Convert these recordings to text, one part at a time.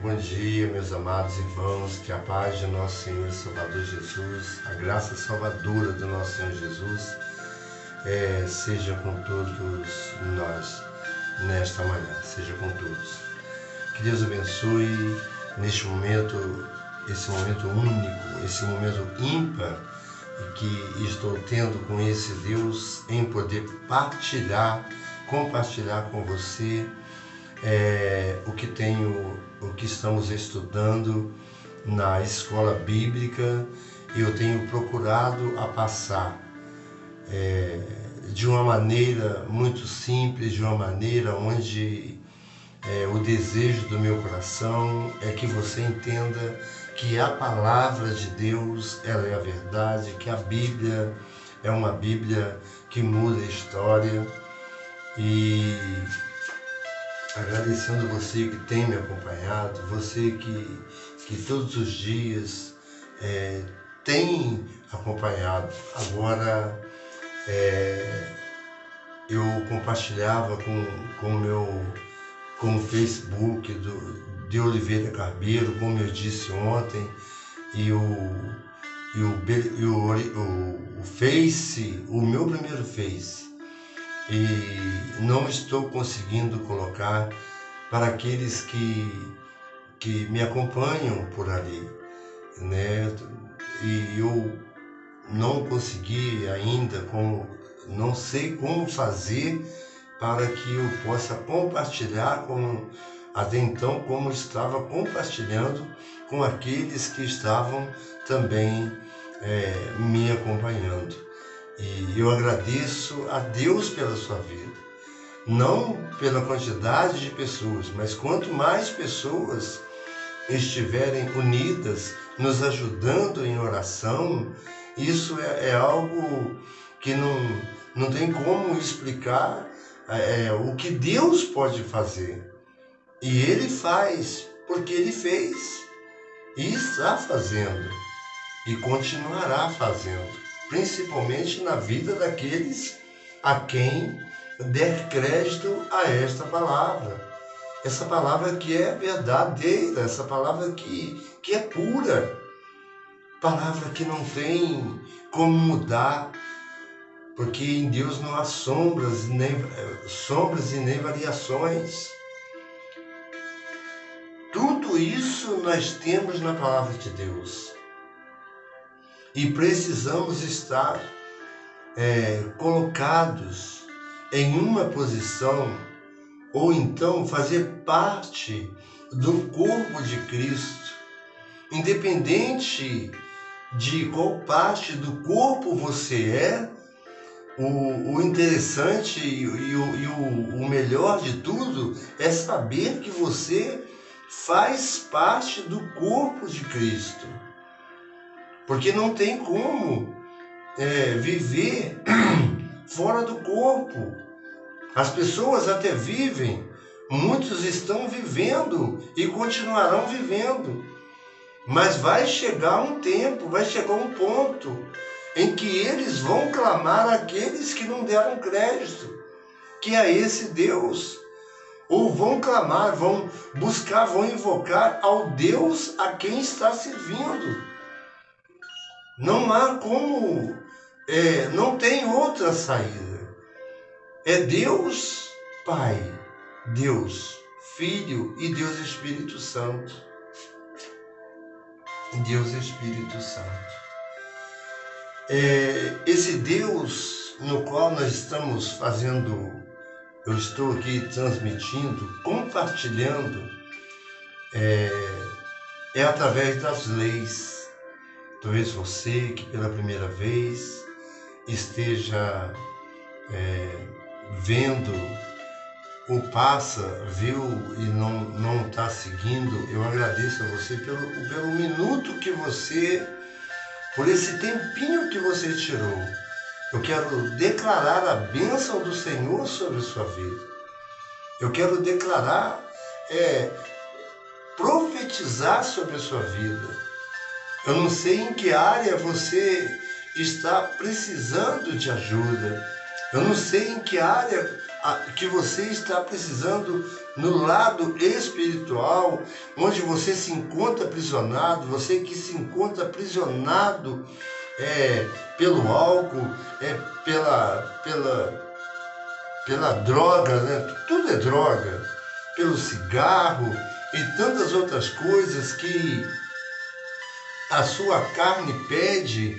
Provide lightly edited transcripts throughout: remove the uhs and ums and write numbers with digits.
bom dia, meus amados irmãos, que a paz de nosso Senhor e Salvador Jesus, a graça salvadora do nosso Senhor Jesus, seja com todos nós nesta manhã, seja com todos. Que Deus abençoe neste momento, esse momento único, esse momento ímpar, que estou tendo com esse Deus em poder compartilhar com você o que estamos estudando na escola bíblica. Eu tenho procurado a passar de uma maneira muito simples, de uma maneira onde o desejo do meu coração é que você entenda que a palavra de Deus, ela é a verdade, que a Bíblia é uma Bíblia que muda a história. E agradecendo você que tem me acompanhado, você que todos os dias tem acompanhado. Agora eu compartilhava com o Facebook de Oliveira Carbeiro, como eu disse ontem, e o Face, o meu primeiro Face, e não estou conseguindo colocar para aqueles que me acompanham por ali, né? E eu não consegui ainda, não sei como fazer para que eu possa compartilhar até então como estava compartilhando com aqueles que estavam também me acompanhando. E eu agradeço a Deus pela sua vida, não pela quantidade de pessoas, mas quanto mais pessoas estiverem unidas, nos ajudando em oração, isso é algo que não tem como explicar o que Deus pode fazer. E Ele faz, porque Ele fez, e está fazendo, e continuará fazendo, principalmente na vida daqueles a quem der crédito a esta palavra. Essa palavra que é verdadeira, essa palavra que é pura, palavra que não tem como mudar, porque em Deus não há sombras e nem variações. Tudo isso nós temos na palavra de Deus. E precisamos estar colocados em uma posição, ou então fazer parte do corpo de Cristo, independente de qual parte do corpo você é. O interessante e o melhor de tudo é saber que você faz parte do corpo de Cristo. Porque não tem como viver fora do corpo. As pessoas até vivem, muitos estão vivendo e continuarão vivendo. Mas vai chegar um tempo, vai chegar um ponto em que eles vão clamar àqueles que não deram crédito, que é esse Deus. Ou vão clamar, vão buscar, vão invocar ao Deus a quem está servindo. Não há como, não tem outra saída. É Deus Pai, Deus Filho e Deus Espírito Santo. Deus Espírito Santo. Esse Deus no qual nós estamos fazendo, eu estou aqui transmitindo, compartilhando, é através das leis. Talvez você que pela primeira vez esteja vendo ou viu e não está seguindo. Eu agradeço a você pelo minuto que você, por esse tempinho que você tirou. Eu quero declarar a bênção do Senhor sobre a sua vida. Eu quero declarar, profetizar sobre a sua vida. Eu não sei em que área você está precisando de ajuda. Eu não sei em que área que você está precisando no lado espiritual, onde você se encontra aprisionado, você que se encontra aprisionado pelo álcool, pela droga, né? Tudo é droga, pelo cigarro e tantas outras coisas que a sua carne pede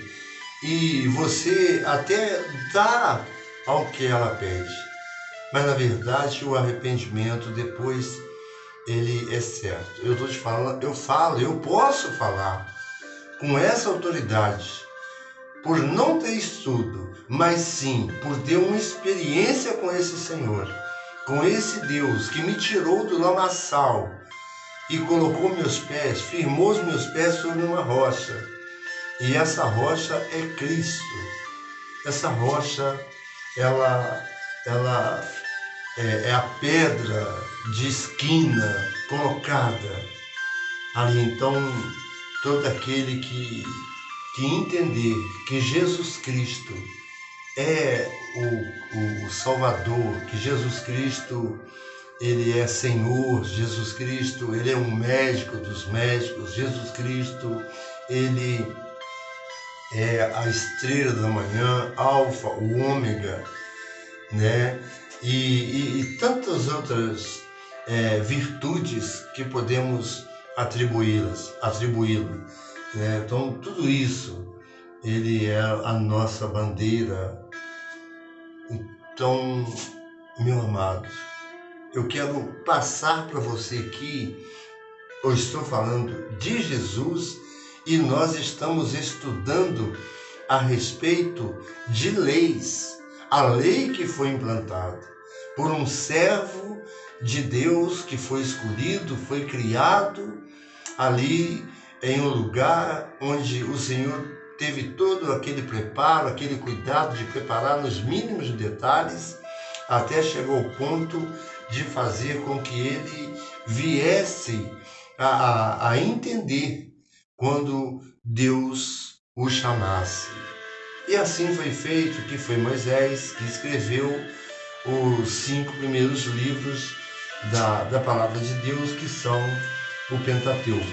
e você até dá ao que ela pede. Mas na verdade o arrependimento depois ele é certo. Eu estou te falando, eu posso falar com essa autoridade por não ter estudo, mas sim por ter uma experiência com esse Senhor, com esse Deus que me tirou do lamaçal e colocou meus pés, firmou os meus pés sobre uma rocha. E essa rocha é Cristo. Essa rocha, ela é a pedra de esquina colocada ali. Então, todo aquele que entender que Jesus Cristo é o Salvador, que Jesus Cristo ele é Senhor, Jesus Cristo ele é um médico dos médicos, Jesus Cristo ele é a estrela da manhã, Alfa, o Ômega, né? E tantas outras virtudes que podemos atribuí-lo, né? Então tudo isso ele é a nossa bandeira. Então, meu amado, eu quero passar para você que eu estou falando de Jesus e nós estamos estudando a respeito de leis, a lei que foi implantada por um servo de Deus que foi escolhido, foi criado ali em um lugar onde o Senhor teve todo aquele preparo, aquele cuidado de preparar nos mínimos detalhes, até chegou ao ponto de fazer com que ele viesse a entender quando Deus o chamasse. E assim foi feito, que foi Moisés que escreveu os 5 primeiros livros da palavra de Deus, que são o Pentateuco,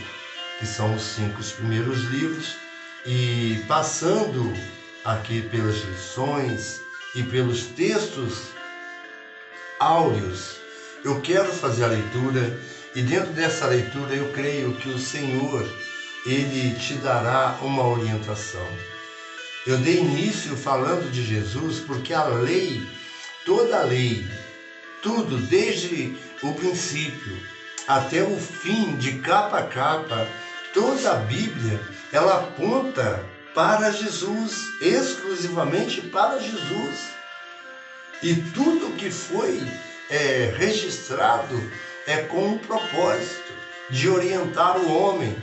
que são os 5 primeiros livros. E passando aqui pelas lições e pelos textos áureos, eu quero fazer a leitura, e dentro dessa leitura eu creio que o Senhor ele te dará uma orientação. Eu dei início falando de Jesus porque a lei, toda a lei, tudo desde o princípio até o fim, de capa a capa, toda a Bíblia, ela aponta para Jesus, exclusivamente para Jesus. E tudo que foi registrado é com um propósito de orientar o homem.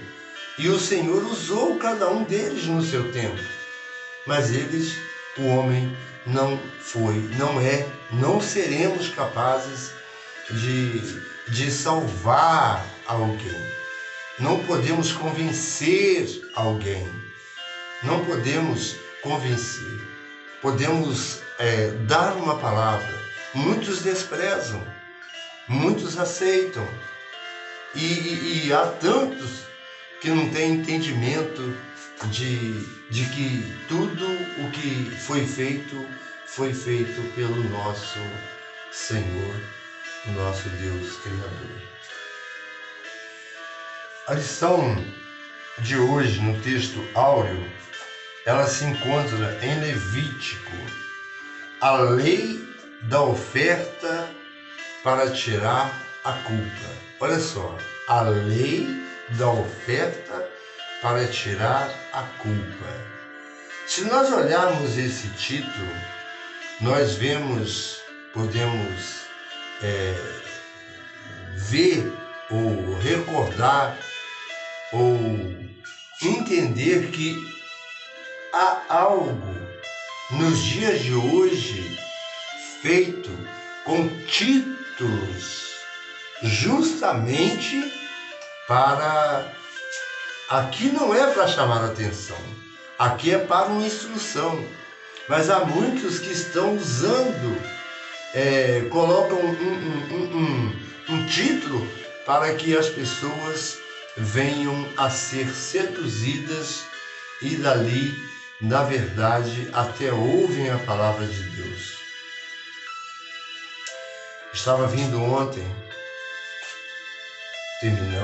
E o Senhor usou cada um deles no seu tempo. Mas eles, o homem, não foi, não seremos capazes de salvar alguém. Não podemos convencer alguém. Não podemos convencer. Podemos dar uma palavra. Muitos desprezam, muitos aceitam. E há tantos que não têm entendimento de que tudo o que foi feito pelo nosso Senhor, nosso Deus Criador. A lição de hoje no texto áureo, ela se encontra em Levítico, a lei da oferta para tirar a culpa. Olha só, a lei da oferta para tirar a culpa. Se nós olharmos esse título, nós podemos ver ou recordar ou entender que há algo nos dias de hoje feito com títulos justamente para... Aqui não é para chamar a atenção, aqui é para uma instrução. Mas há muitos que estão usando colocam um título para que as pessoas venham a ser seduzidas e dali, na verdade, até ouvem a palavra de Deus. Estava vindo ontem,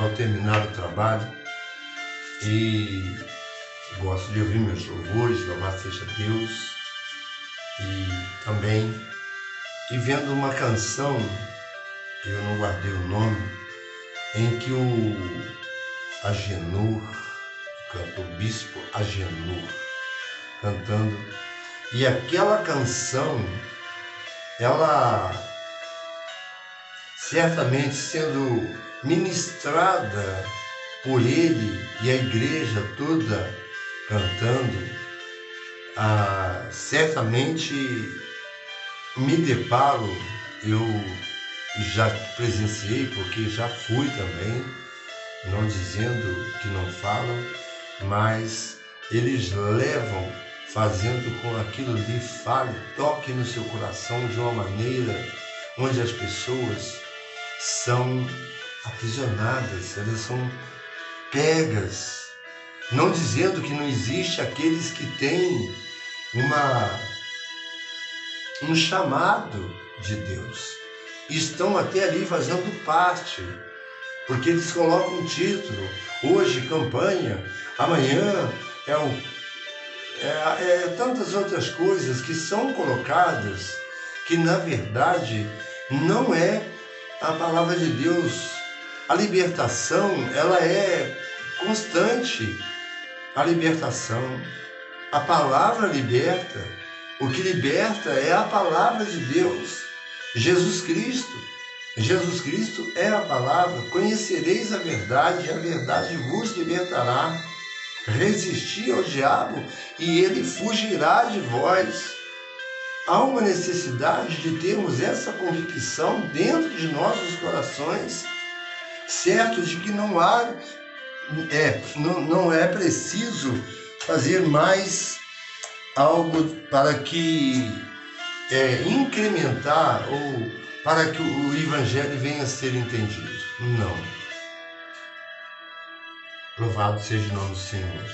ao terminar o trabalho, e gosto de ouvir meus louvores, louvado seja Deus, e também vendo uma canção, eu não guardei o nome, em que o Agenor, o bispo Agenor, cantando, e aquela canção, ela certamente sendo ministrada por ele e a igreja toda cantando, certamente me deparo, eu já presenciei, porque já fui também, não dizendo que não falam, mas eles levam, fazendo com aquilo ali, fale, toque no seu coração de uma maneira onde as pessoas são aprisionadas, elas são pegas, não dizendo que não existe aqueles que têm um chamado de Deus, estão até ali fazendo parte, porque eles colocam um título, hoje campanha, amanhã tantas outras coisas que são colocadas, que na verdade não é a palavra de Deus. A libertação, ela é constante, a libertação, a palavra liberta, o que liberta é a palavra de Deus, Jesus Cristo é a palavra, conhecereis a verdade vos libertará, resistir ao diabo e ele fugirá de vós. Há uma necessidade de termos essa convicção dentro de nossos corações, certo de que não é preciso fazer mais algo para que incrementar ou para que o evangelho venha a ser entendido. Não. Louvado seja o nome do Senhor.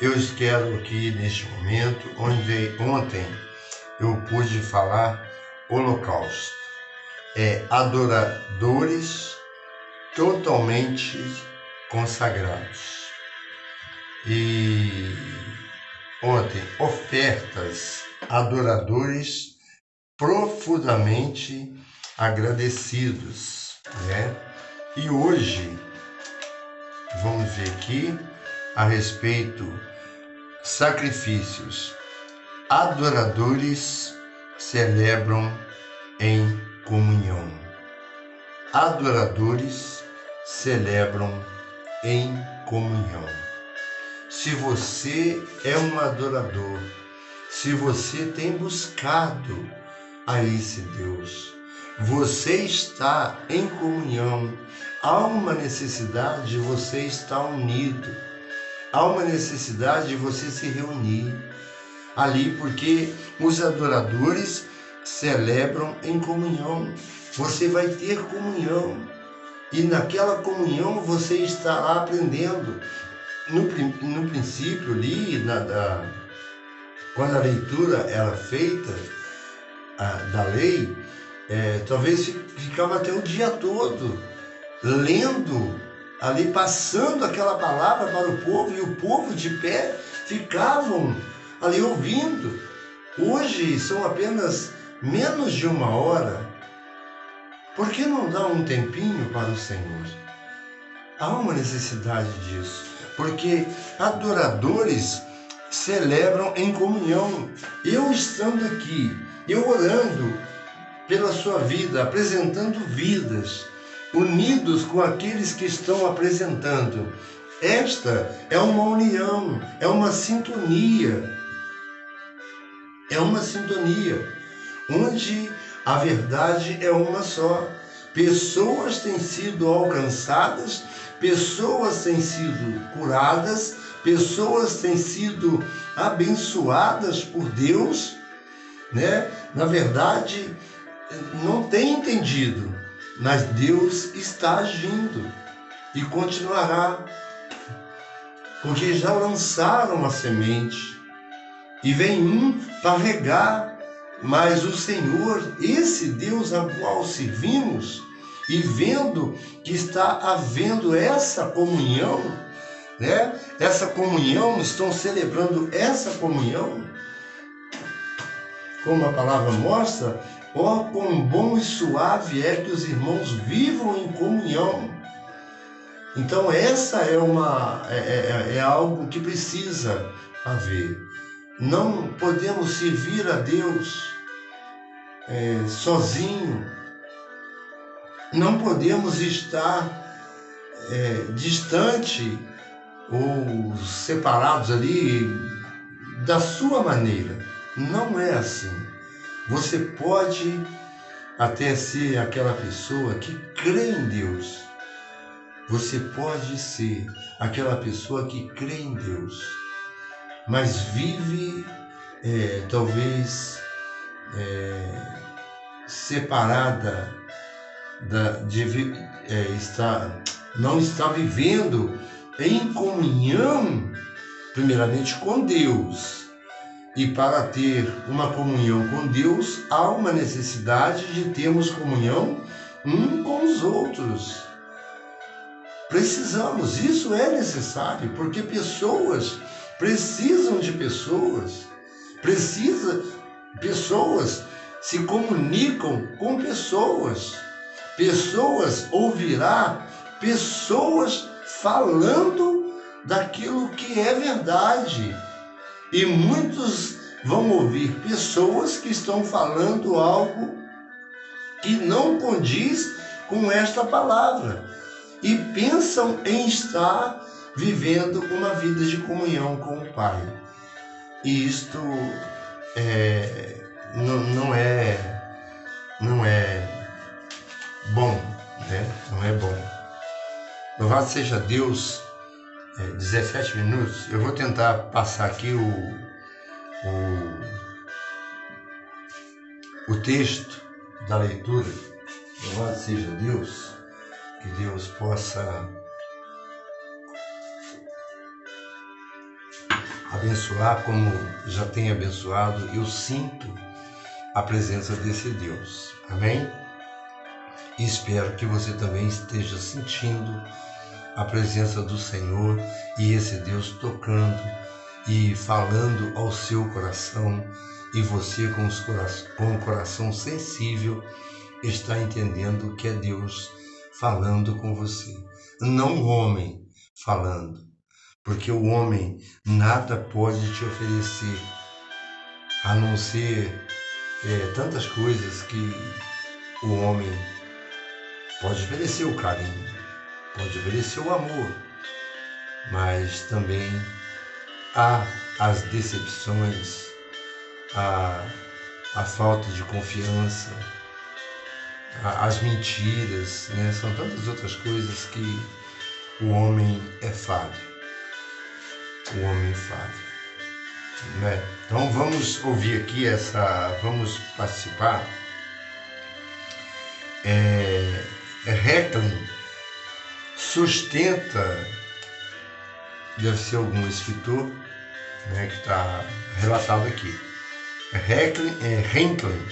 Eu quero aqui neste momento, ontem eu pude falar holocausto. Adoradores totalmente consagrados. E ontem, ofertas, adoradores profundamente agradecidos, né? E hoje, vamos ver aqui a respeito sacrifícios. Adoradores celebram em comunhão. Adoradores celebram em comunhão. Se você é um adorador, se você tem buscado a esse Deus, você está em comunhão, há uma necessidade de você estar unido, há uma necessidade de você se reunir ali, porque os adoradores celebram em comunhão. Você vai ter comunhão e naquela comunhão você estará aprendendo. No princípio ali, quando a leitura era feita da lei, talvez ficava até o dia todo lendo ali, passando aquela palavra para o povo, e o povo de pé ficavam ali ouvindo. Hoje são apenas menos de uma hora. Por que não dá um tempinho para o Senhor? Há uma necessidade disso, porque adoradores celebram em comunhão. Eu estando aqui, eu orando pela sua vida, apresentando vidas, unidos com aqueles que estão apresentando. Esta é uma união, é uma sintonia. É uma sintonia, onde a verdade é uma só. Pessoas têm sido alcançadas, pessoas têm sido curadas, pessoas têm sido abençoadas por Deus, né? Na verdade, não têm entendido, mas Deus está agindo e continuará, porque já lançaram a semente e vem um para regar, mas o Senhor, esse Deus a qual servimos, e vendo que está havendo essa comunhão, né? Essa comunhão, estão celebrando essa comunhão, como a palavra mostra, ó, quão bom e suave é que os irmãos vivam em comunhão. Então essa é algo que precisa haver. Não podemos servir a Deus sozinho. Não podemos estar distante ou separados ali da sua maneira. Não é assim. Você pode até ser aquela pessoa que crê em Deus. Você pode ser aquela pessoa que crê em Deus, mas vive talvez separada, não está vivendo em comunhão, primeiramente com Deus. E para ter uma comunhão com Deus, há uma necessidade de termos comunhão um com os outros. Precisamos, isso é necessário, porque pessoas precisam de pessoas. Pessoas se comunicam com pessoas. Pessoas ouvirá pessoas falando daquilo que é verdade. E muitos vão ouvir pessoas que estão falando algo que não condiz com esta palavra e pensam em estar vivendo uma vida de comunhão com o Pai. E isto não é bom, né? Não é bom. Louvado seja Deus. 17 minutos. Eu vou tentar passar aqui o texto da leitura. Louvado seja Deus. Que Deus possa abençoar como já tem abençoado. Eu sinto a presença desse Deus. Amém? E espero que você também esteja sentindo a presença do Senhor e esse Deus tocando e falando ao seu coração, e você com o coração sensível está entendendo que é Deus falando com você, não o homem falando, porque o homem nada pode te oferecer a não ser tantas coisas que o homem pode oferecer: o carinho, pode oferecer o amor, mas também há as decepções, a falta de confiança, as mentiras, né? São tantas outras coisas que o homem é falho. O homem é falho, né? Então vamos ouvir aqui vamos participar. Recklin sustenta, deve ser algum escritor, né, que está relatado aqui. Recklin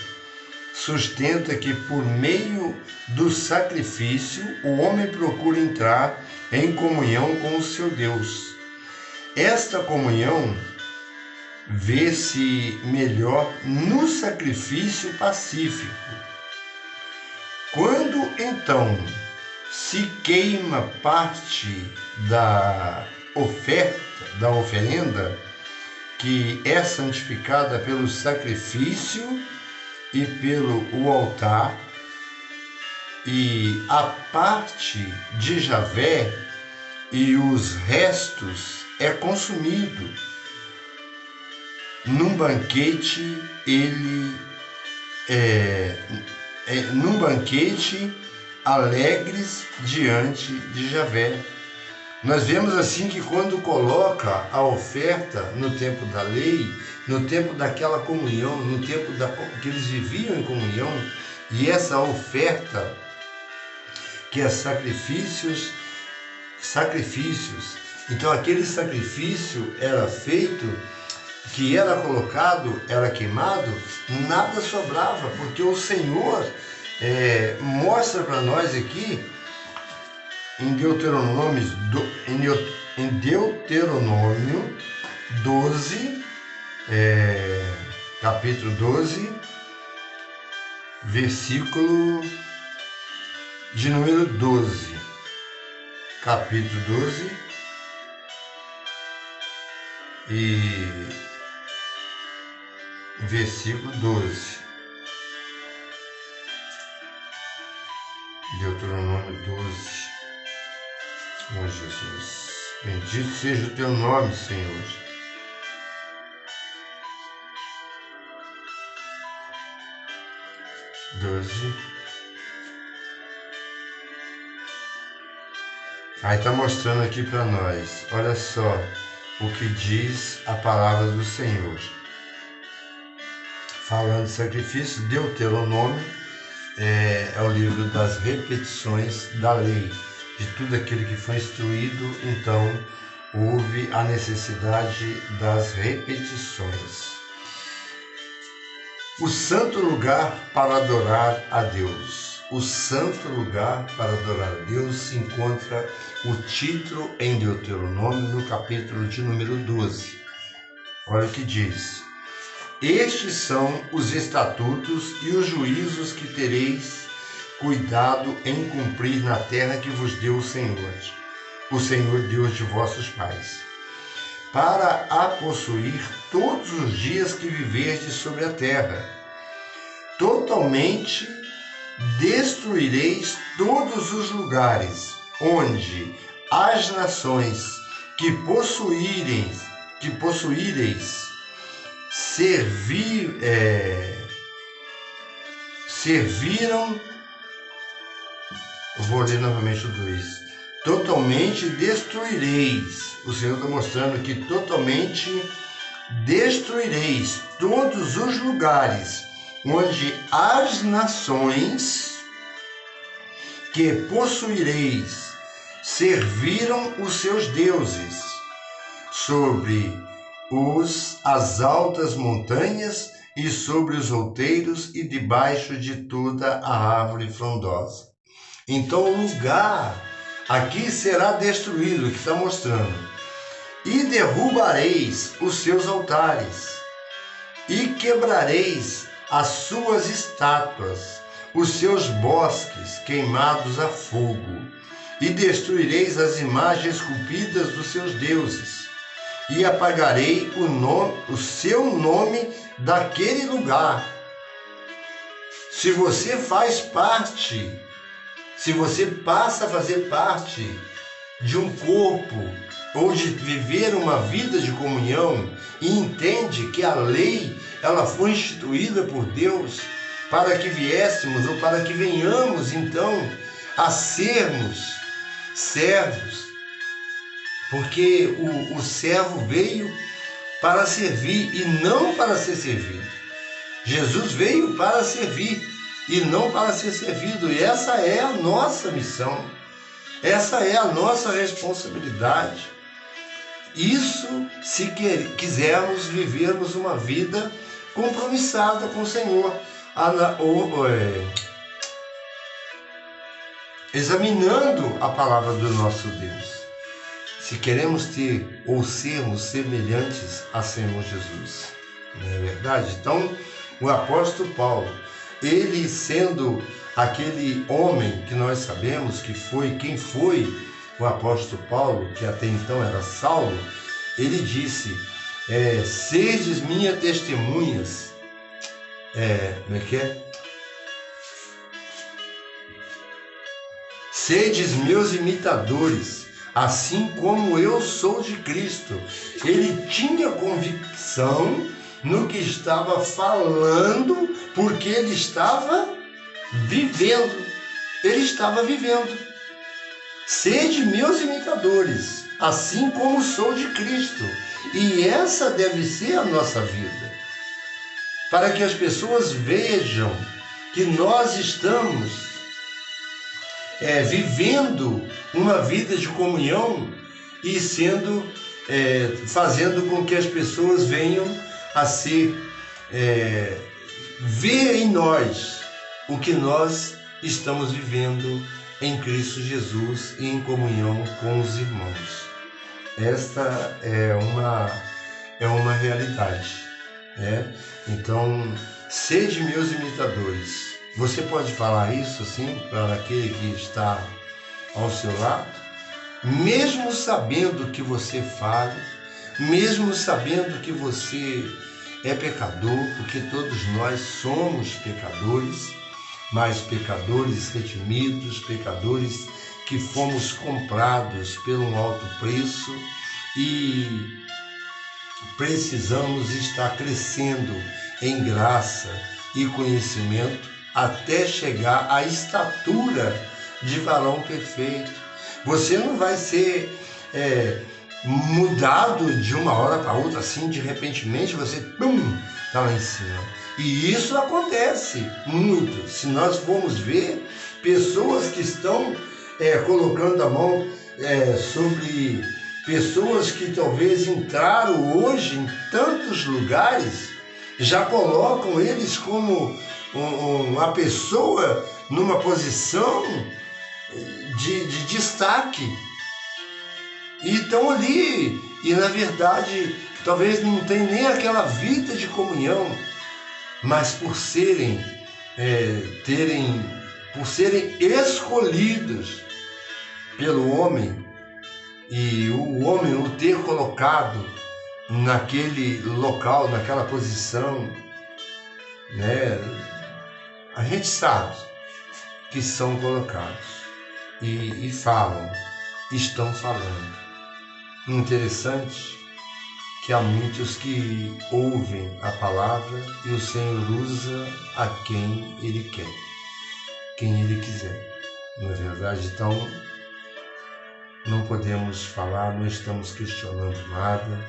sustenta que por meio do sacrifício o homem procura entrar em comunhão com o seu Deus. Esta comunhão vê-se melhor no sacrifício pacífico. Quando então se queima parte da oferenda, que é santificada pelo sacrifício e pelo altar, e a parte de Javé e os restos é consumido. Num banquete alegres diante de Javé. Nós vemos assim que quando coloca a oferta no tempo da lei, no tempo daquela comunhão, no tempo que eles viviam em comunhão, E essa oferta, que é sacrifícios. Então aquele sacrifício era feito, que era colocado, era queimado, nada sobrava, porque o Senhor mostra para nós aqui em Deuteronômio 12, capítulo 12, versículo de número 12. Capítulo 12 e versículo 12. Deuteronômio 12. Oh, Jesus, bendito seja o teu nome, Senhor. Aí está mostrando aqui para nós, olha só o que diz a palavra do Senhor. Falando de sacrifício, Deuteronômio é o livro das repetições da lei, de tudo aquilo que foi instruído, então houve a necessidade das repetições. O santo lugar para adorar a Deus. O santo lugar para adorar a Deus se encontra o título em Deuteronômio, no capítulo de número 12. Olha o que diz. Estes são os estatutos e os juízos que tereis cuidado em cumprir na terra que vos deu o Senhor Deus de vossos pais, para a possuir todos os dias que viverdes sobre a terra. Totalmente destruireis todos os lugares onde as nações que possuíreis serviram. Eu vou ler novamente o 2. Totalmente destruireis. O Senhor está mostrando que totalmente destruireis todos os lugares onde as nações que possuireis serviram os seus deuses sobre as altas montanhas e sobre os outeiros e debaixo de toda a árvore frondosa. Então o lugar aqui será destruído, que está mostrando. E derrubareis os seus altares, e quebrareis as suas estátuas, os seus bosques queimados a fogo, e destruireis as imagens esculpidas dos seus deuses, e apagarei o seu nome daquele lugar. Se você passa a fazer parte de um corpo ou de viver uma vida de comunhão e entende que a lei ela foi instituída por Deus para que viéssemos ou para que venhamos então a sermos servos, porque o servo veio para servir e não para ser servido. Jesus veio para servir e não para ser servido, e essa é a nossa missão, essa é a nossa responsabilidade. Isso se quisermos vivermos uma vida compromissada com o Senhor, examinando a palavra do nosso Deus, se queremos ter ou sermos semelhantes a Senhor Jesus, não é verdade? Então, o apóstolo Paulo, ele sendo aquele homem que nós sabemos que foi, quem foi o apóstolo Paulo, que até então era Saulo, ele disse, sedes minhas testemunhas, como é que é? Sedes meus imitadores, assim como eu sou de Cristo. Ele tinha convicção no que estava falando, porque ele estava vivendo. Ele estava vivendo. Sede meus imitadores, assim como sou de Cristo. E essa deve ser a nossa vida. Para que as pessoas vejam que nós estamos vivendo uma vida de comunhão e fazendo com que as pessoas venham a ver em nós o que nós estamos vivendo em Cristo Jesus e em comunhão com os irmãos. Esta é uma realidade, né? Então, sede meus imitadores. Você pode falar isso assim para aquele que está ao seu lado? Mesmo sabendo que você fala, mesmo sabendo que você é pecador, porque todos nós somos pecadores, mas pecadores redimidos, pecadores que fomos comprados por um alto preço e precisamos estar crescendo em graça e conhecimento até chegar à estatura de varão perfeito. Você não vai ser mudado de uma hora para outra, assim, de repentemente, você está lá em cima. E isso acontece muito. Se nós formos ver pessoas que estão colocando a mão sobre pessoas que talvez entraram hoje em tantos lugares, já colocam eles como uma pessoa numa posição de destaque. E estão ali, e na verdade talvez não tenham nem aquela vida de comunhão, mas por serem escolhidos pelo homem, e o homem o ter colocado naquele local, naquela posição, né? A gente sabe que são colocados e estão falando. Interessante que há muitos que ouvem a palavra e o Senhor usa a quem Ele quer, quem Ele quiser. Não é verdade? Então, não podemos falar, não estamos questionando nada.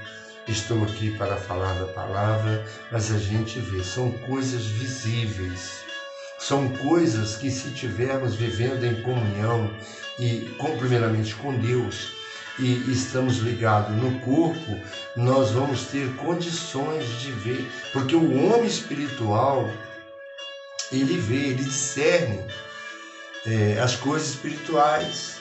Estou aqui para falar da palavra, mas a gente vê, são coisas visíveis. São coisas que, se estivermos vivendo em comunhão primeiramente com Deus, e estamos ligados no corpo, nós vamos ter condições de ver, porque o homem espiritual, ele vê, ele discerne as coisas espirituais,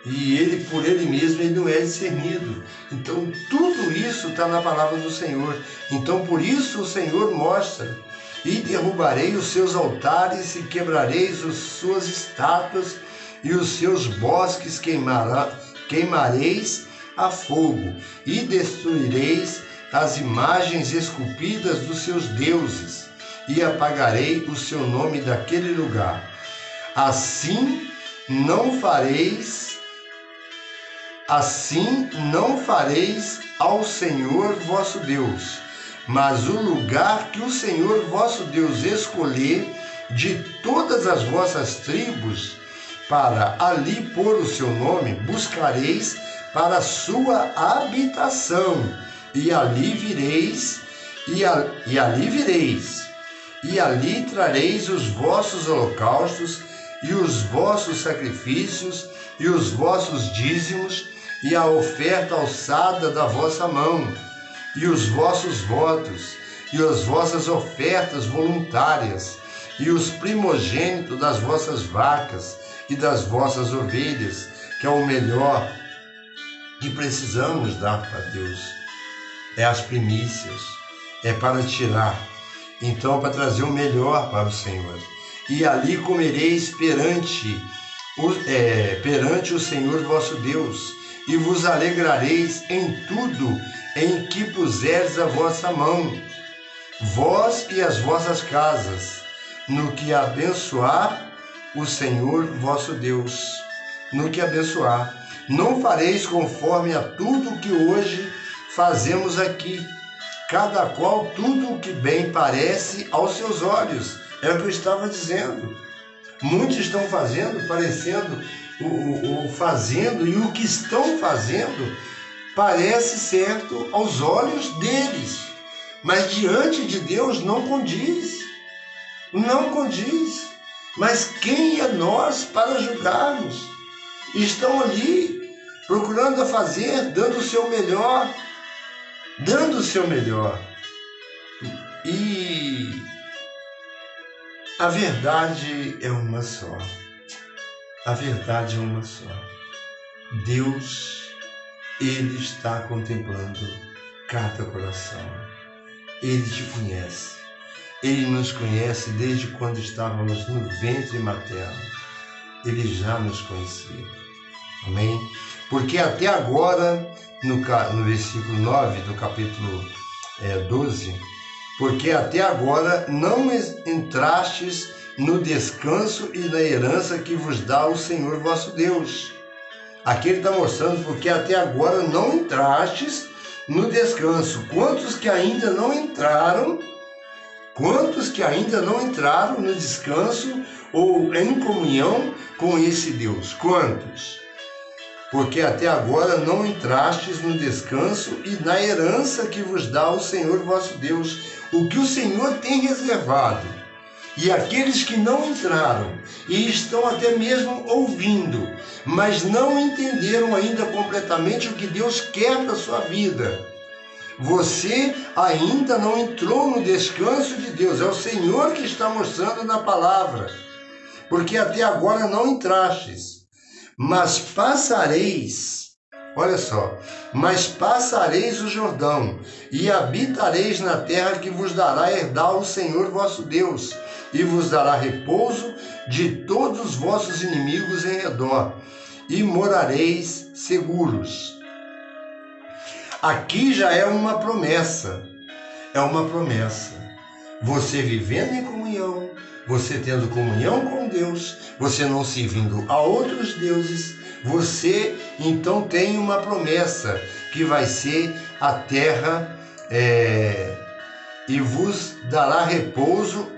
e ele, por ele mesmo, ele não é discernido. Então tudo isso está na palavra do Senhor. Então por isso o Senhor mostra: e derrubarei os seus altares e quebrareis as suas estátuas, e os seus bosques queimareis a fogo, e destruireis as imagens esculpidas dos seus deuses, e apagarei o seu nome daquele lugar. Assim não fareis ao Senhor vosso Deus, mas o lugar que o Senhor vosso Deus escolher de todas as vossas tribos, para ali pôr o seu nome, buscareis para a sua habitação, e ali vireis, e ali trareis os vossos holocaustos, e os vossos sacrifícios, e os vossos dízimos, e a oferta alçada da vossa mão, e os vossos votos, e as vossas ofertas voluntárias, e os primogênitos das vossas vacas e das vossas ovelhas, que é o melhor que precisamos dar para Deus. É as primícias, é para tirar, então para trazer o melhor para o Senhor. E ali comereis perante o Senhor vosso Deus, e vos alegrareis em tudo em que puserdes a vossa mão, vós e as vossas casas, no que abençoar o Senhor vosso Deus, no que abençoar. Não fareis conforme a tudo que hoje fazemos aqui, cada qual tudo o que bem parece aos seus olhos. É o que eu estava dizendo. Muitos estão fazendo, parecendo fazendo, e o que estão fazendo parece certo aos olhos deles, mas diante de Deus não condiz. Não condiz. Mas quem é nós para julgarmos? Estão ali procurando a fazer, dando o seu melhor, dando o seu melhor. E a verdade é uma só. A verdade é uma só. Deus, Ele está contemplando cada coração. Ele te conhece. Ele nos conhece desde quando estávamos no ventre materno. Ele já nos conhecia. Amém? Porque até agora, no versículo 9 do capítulo 12, porque até agora não entrastes no descanso e na herança que vos dá o Senhor vosso Deus. Aqui ele está mostrando porque até agora não entrastes no descanso. Quantos que ainda não entraram no descanso ou em comunhão com esse Deus? Quantos? Porque até agora não entrastes no descanso e na herança que vos dá o Senhor vosso Deus, o que o Senhor tem reservado. E aqueles que não entraram e estão até mesmo ouvindo, mas não entenderam ainda completamente o que Deus quer da sua vida. Você ainda não entrou no descanso de Deus. É o Senhor que está mostrando na palavra. Porque até agora não entrastes. Mas passareis, olha só, mas passareis o Jordão e habitareis na terra que vos dará herdar o Senhor vosso Deus, e vos dará repouso de todos os vossos inimigos em redor, e morareis seguros. Aqui já é uma promessa, Você vivendo em comunhão, você tendo comunhão com Deus, você não servindo a outros deuses, você então tem uma promessa que vai ser a terra e vos dará repouso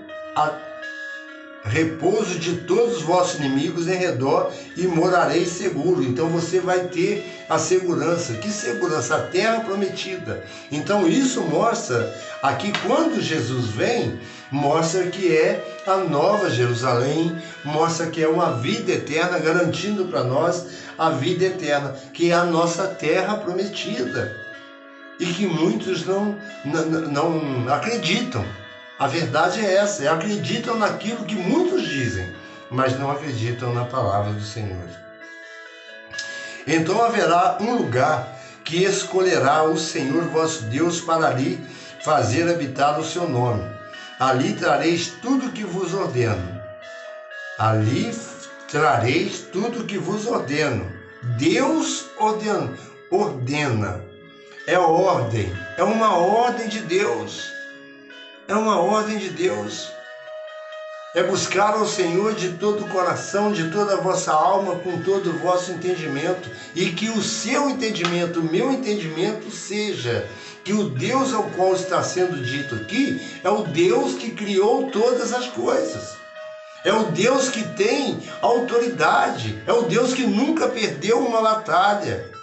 de todos os vossos inimigos em redor e morareis seguro. Então você vai ter a segurança. Que segurança? A terra prometida. Então isso mostra aqui, quando Jesus vem, mostra que é a nova Jerusalém, mostra que é uma vida eterna, garantindo para nós a vida eterna, que é a nossa terra prometida. E que muitos não acreditam. A verdade é essa, acreditam naquilo que muitos dizem, mas não acreditam na palavra do Senhor. Então haverá um lugar que escolherá o Senhor vosso Deus para ali fazer habitar o seu nome. Ali trareis tudo que vos ordeno. Deus ordena. É ordem, é uma ordem de Deus. É buscar ao Senhor de todo o coração, de toda a vossa alma, com todo o vosso entendimento, e que o seu entendimento, o meu entendimento seja que o Deus ao qual está sendo dito aqui é o Deus que criou todas as coisas. É o Deus que tem autoridade, é o Deus que nunca perdeu uma batalha.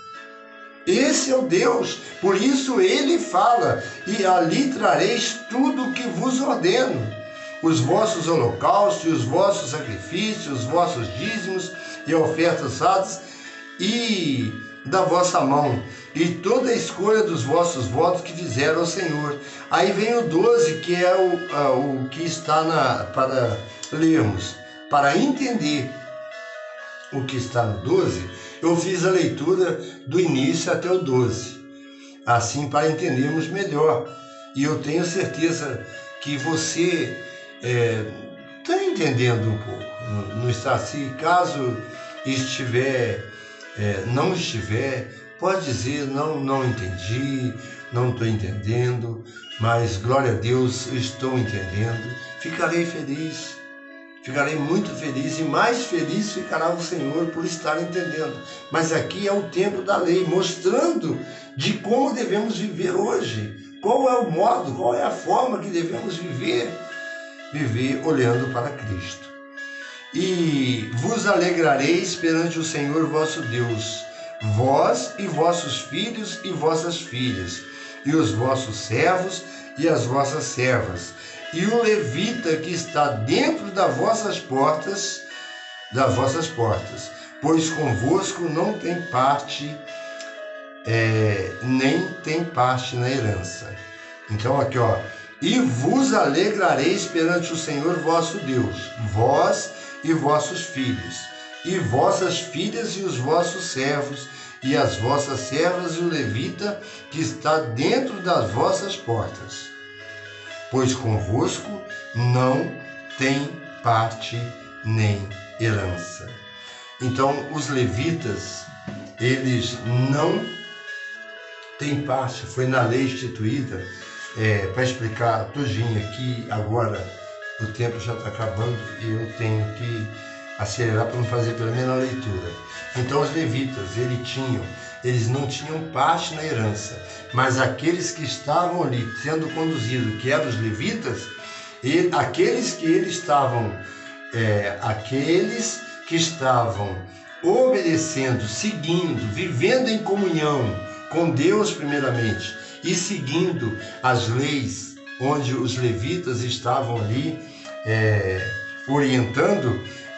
Esse é o Deus, por isso ele fala, e ali trareis tudo o que vos ordeno, os vossos holocaustos, e os vossos sacrifícios, os vossos dízimos e ofertas usadas, e da vossa mão, e toda a escolha dos vossos votos que fizeram ao Senhor. Aí vem o 12, que é o que está para lermos, para entender o que está no 12, eu fiz a leitura do início até o 12, assim para entendermos melhor. E eu tenho certeza que você está entendendo um pouco. Não está assim? Caso não estiver, pode dizer, não entendi, não estou entendendo, mas glória a Deus, eu estou entendendo. Ficarei feliz. Ficarei muito feliz, e mais feliz ficará o Senhor por estar entendendo. Mas aqui é o tempo da lei, mostrando de como devemos viver hoje. Qual é o modo, qual é a forma que devemos viver olhando para Cristo. E vos alegrareis perante o Senhor vosso Deus, vós e vossos filhos e vossas filhas, e os vossos servos e as vossas servas, e o levita que está dentro das vossas portas, pois convosco não tem parte, nem tem parte na herança. Então aqui, ó, e vos alegrareis perante o Senhor vosso Deus, vós e vossos filhos, e vossas filhas e os vossos servos, e as vossas servas e o levita que está dentro das vossas portas, pois convosco não tem parte nem herança. Então os levitas, eles não têm parte, foi na lei instituída, para explicar tudinho aqui, agora o tempo já está acabando e eu tenho que acelerar para não fazer pela menos a leitura. Então os levitas, eles não tinham parte na herança, mas aqueles que estavam ali sendo conduzidos, que eram os levitas, aqueles que estavam obedecendo, seguindo, vivendo em comunhão com Deus primeiramente e seguindo as leis onde os levitas estavam ali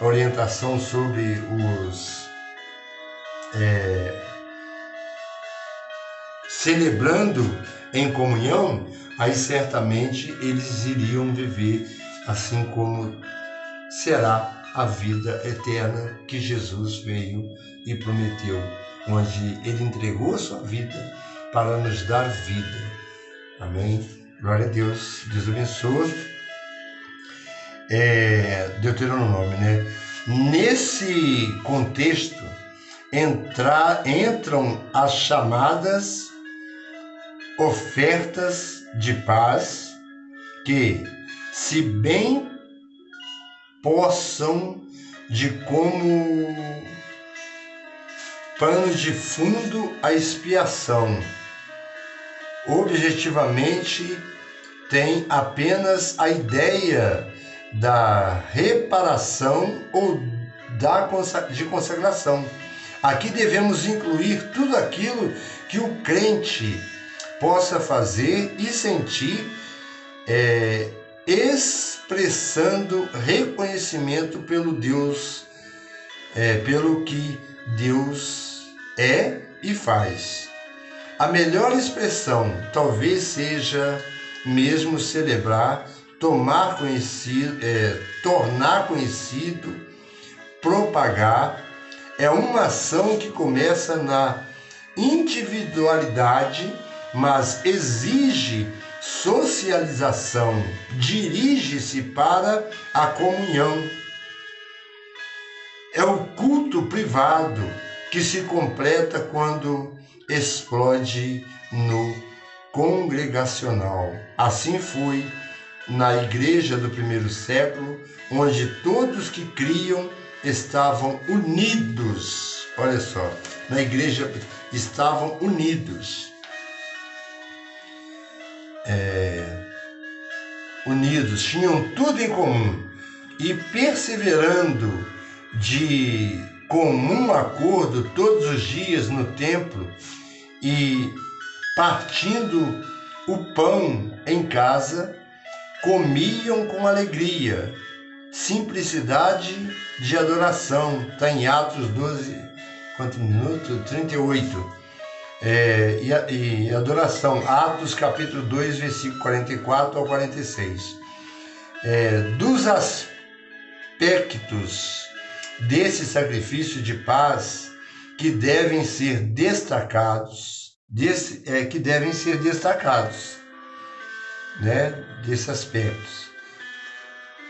orientação sobre celebrando em comunhão, aí certamente eles iriam viver assim como será a vida eterna que Jesus veio e prometeu, onde ele entregou a sua vida para nos dar vida. Amém? Glória a Deus. Deus abençoe. Deuteronômio, né? Nesse contexto entram as chamadas ofertas de paz, que, se bem possam de como pano de fundo a expiação, objetivamente tem apenas a ideia da reparação ou de consagração. Aqui devemos incluir tudo aquilo que o crente possa fazer e sentir, expressando reconhecimento pelo que Deus é e faz. A melhor expressão talvez seja mesmo celebrar, tornar conhecido, propagar. É uma ação que começa na individualidade, mas exige socialização, dirige-se para a comunhão. É o culto privado que se completa quando explode no congregacional. Assim foi na igreja do primeiro século, onde todos que criam estavam unidos. Olha só, na igreja estavam unidos. Tinham tudo em comum e perseverando de comum acordo todos os dias no templo e partindo o pão em casa, comiam com alegria, simplicidade de adoração. Está em Atos 12, quanto minuto? 38. E adoração, Atos capítulo 2, versículo 44 ao 46. Dos aspectos desse sacrifício de paz que devem ser destacados, né? Desses aspectos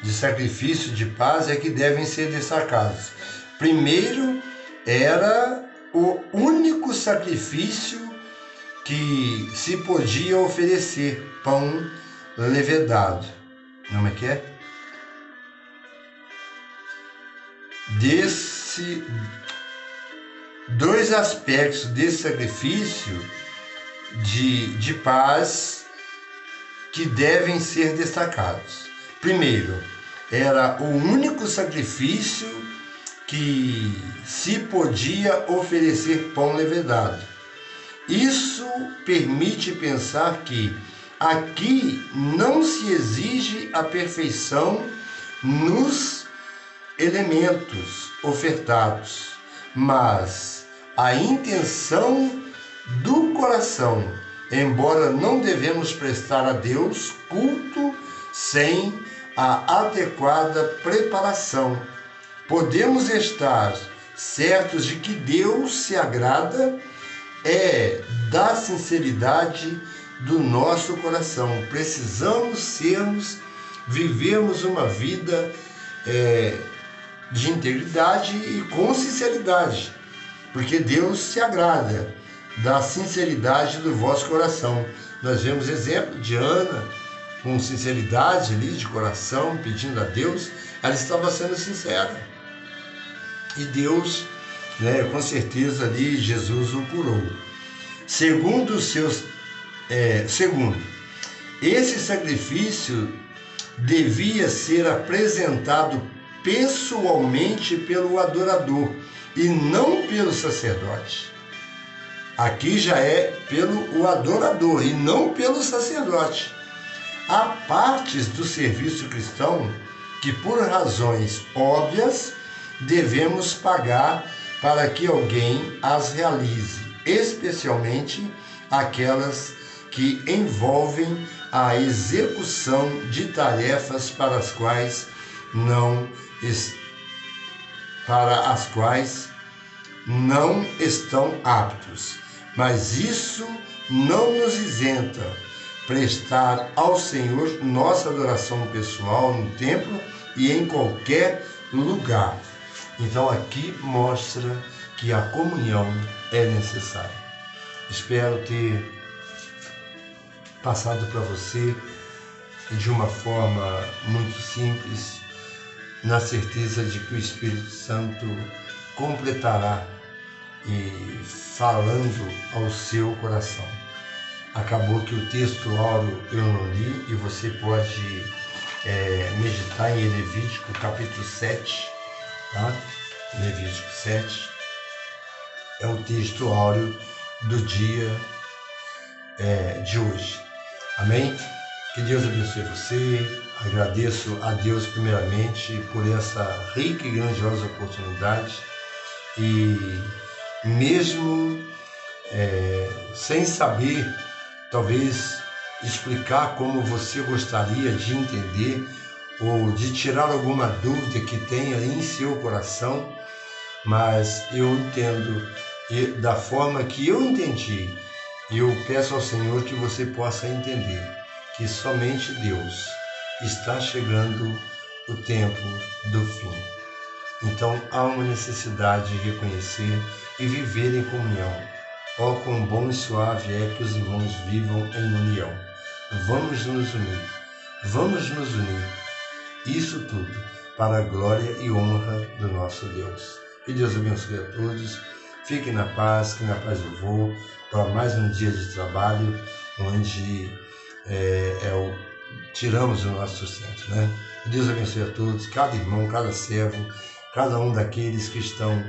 de sacrifício de paz que devem ser destacados. Primeiro, era o único sacrifício que se podia oferecer, pão levedado. Como é que é? Dois aspectos desse sacrifício de paz que devem ser destacados. Primeiro, era o único sacrifício que se podia oferecer pão levedado. Isso permite pensar que Aqui não se exige a perfeição nos elementos ofertados, mas a intenção do coração, embora não devemos prestar a Deus culto sem a adequada preparação. Podemos estar certos de que Deus se agrada da sinceridade do nosso coração. Precisamos vivermos uma vida de integridade e com sinceridade, porque Deus se agrada da sinceridade do vosso coração. Nós vemos exemplo de Ana, com sinceridade ali de coração, pedindo a Deus, ela estava sendo sincera. E Deus, com certeza ali, Jesus o curou. Segundo, esse sacrifício devia ser apresentado pessoalmente pelo adorador e não pelo sacerdote. Aqui já é pelo adorador e não pelo sacerdote. Há partes do serviço cristão que, por razões óbvias, devemos pagar para que alguém as realize, especialmente aquelas que envolvem a execução de tarefas para as quais não estão aptos. Mas isso não nos isenta prestar ao Senhor nossa adoração pessoal no templo e em qualquer lugar. Então aqui mostra que a comunhão é necessária. Espero ter passado para você de uma forma muito simples, na certeza de que o Espírito Santo completará e falando ao seu coração. Acabou que o texto áureo eu não li e você pode meditar em Levítico capítulo 7, tá? Levítico 7 é o texto áureo do dia de hoje. Amém? Que Deus abençoe você. Agradeço a Deus primeiramente por essa rica e grandiosa oportunidade e mesmo sem saber, talvez, explicar como você gostaria de entender ou de tirar alguma dúvida que tenha em seu coração, mas eu entendo da forma que eu entendi. Eu peço ao Senhor que você possa entender que somente Deus está chegando o tempo do fim. Então há uma necessidade de reconhecer e viver em comunhão. Oh, quão bom e suave é que os irmãos vivam em união. Vamos nos unir. Isso tudo para a glória e honra do nosso Deus. Que Deus abençoe a todos. Fiquem na paz, que na paz eu vou para mais um dia de trabalho, onde tiramos o nosso sustento, né? Que Deus abençoe a todos, cada irmão, cada servo, cada um daqueles que estão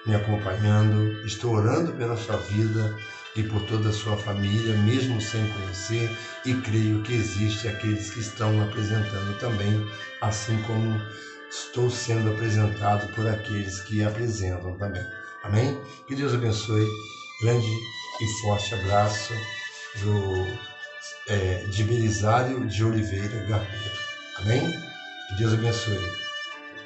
me acompanhando. Estou orando pela sua vida e por toda a sua família, mesmo sem conhecer, e creio que existe aqueles que estão apresentando também, assim como estou sendo apresentado por aqueles que apresentam também. Amém? Que Deus abençoe. Grande e forte abraço de Belisário de Oliveira Garbeiro. Amém? Que Deus abençoe.